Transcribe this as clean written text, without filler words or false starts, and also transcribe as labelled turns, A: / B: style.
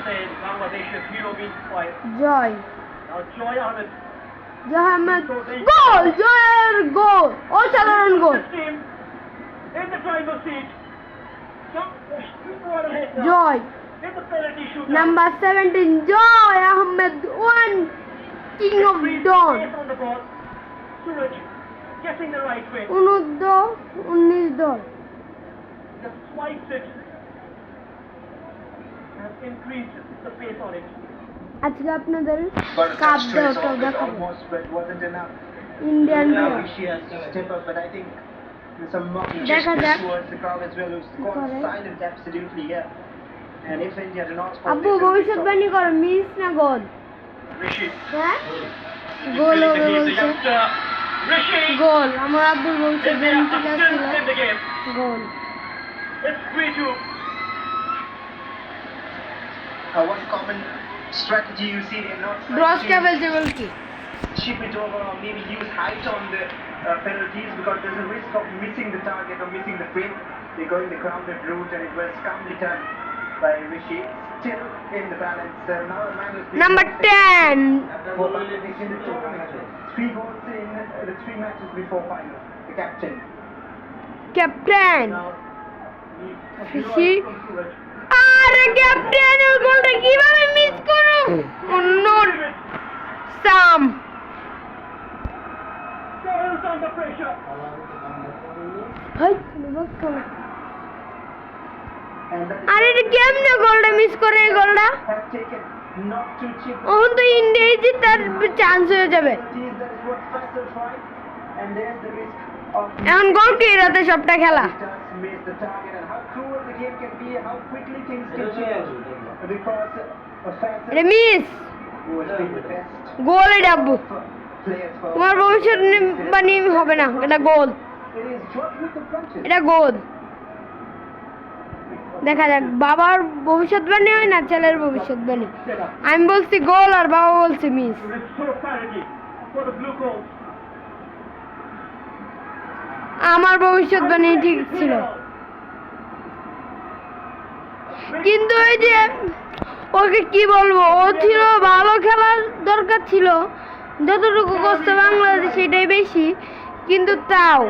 A: says Bangladesh's hero means five.
B: Joy.
A: Now Joy Ahmed.
B: Joy Ahmed. Goal! Joy goal! অসাধারণ গোল।
A: This team in the driver's seat. Go ahead now.
B: Joy.
A: In the penalty shootout.
B: Number 17, Joy Ahmed, one king of dawn.
A: Pace on the ball. Suraj guessing the right way.
B: 19 দল।
A: Just swipes it. Has increased the pace on it.
B: আজকে আপনাদের
C: But
B: cup
C: touch
B: দেওয়াটা
C: trace of it
B: দেখাবো।
C: almost, but wasn't enough.
B: Indian
C: Now
B: দল।
C: she has to step up, but I think there's some mocking
B: দেখা
C: gestures
B: যাক।
C: towards the crowd as well, who's gone
B: করে।
C: silent absolutely, yeah. And if India do not score,
B: আব্বু
C: they will be
B: ভবিষ্যৎবাণী করো, miss না গোল?
A: Rishi.
B: হ্যাঁ? গোল
A: Feeling
B: হবে
A: the heat. The
B: বলছে।
A: youngster. Rishi.
B: গোল। আমার আব্বুর
A: India
B: ভবিষ্যৎবাণী ঠিক
A: are
B: ছিল।
A: still in the game.
B: Goal.
A: It's 3-2.
C: What common strategy you see? They're not
B: Bros K
C: trying to
B: ফেলছে গোল কি?
C: chip it over or maybe use height on the penalties, because there's a risk of missing the target or missing the frame. They go in the grounded route, and it was calmly done by Rishi. Still in the balance. Now a man is
B: Number 10.
C: for Bangladesh in the tournament. 3 goals in the 3 matches before final. The captain.
B: Captain.
A: Now,
B: Rishi. আরে ক্যাপ্টেনের গোলটা কিভাবে miss করো? অন্য সাম।
A: Girls under pressure.
B: Hi
C: And that
B: আরে এটা কেমনে গোলটা মিস করে এই গোলটা?
C: have taken not to chip
B: ওহন তো ইন্ডিয়াই জিতার চান্স হয়ে যাবে।
C: penalties. That is what Faisal tried. And there's the risk of
B: এখন গোল কি রাতে সবটা খেলা?
C: He does miss the target, and how cruel the game can be, how quickly things can change. Because of
B: এটা
C: Faisal,
B: miss.
C: who has been the best
B: গোল এটা আব্বু।
C: players for
B: তোমার ভবিষ্যৎবাণী হবে না, এটা গোল।
C: it is George with the punches.
B: এটা গোল। দেখা যাক, বাবার ভবিষ্যৎবাণী হয় না ছেলের ভবিষ্যৎবাণী। আমি বলছি গোল আর বাবা বলছে miss.
A: Restore parity for the blue coats.
B: আমার ভবিষ্যৎবাণী ঠিক ছিল, কিন্তু ওই যে ওকে কি বলবো, ও ছিল ভালো খেলার দরকার ছিল, যতটুকু কষ্ট বাংলাদেশ সেটাই বেশি, কিন্তু তাও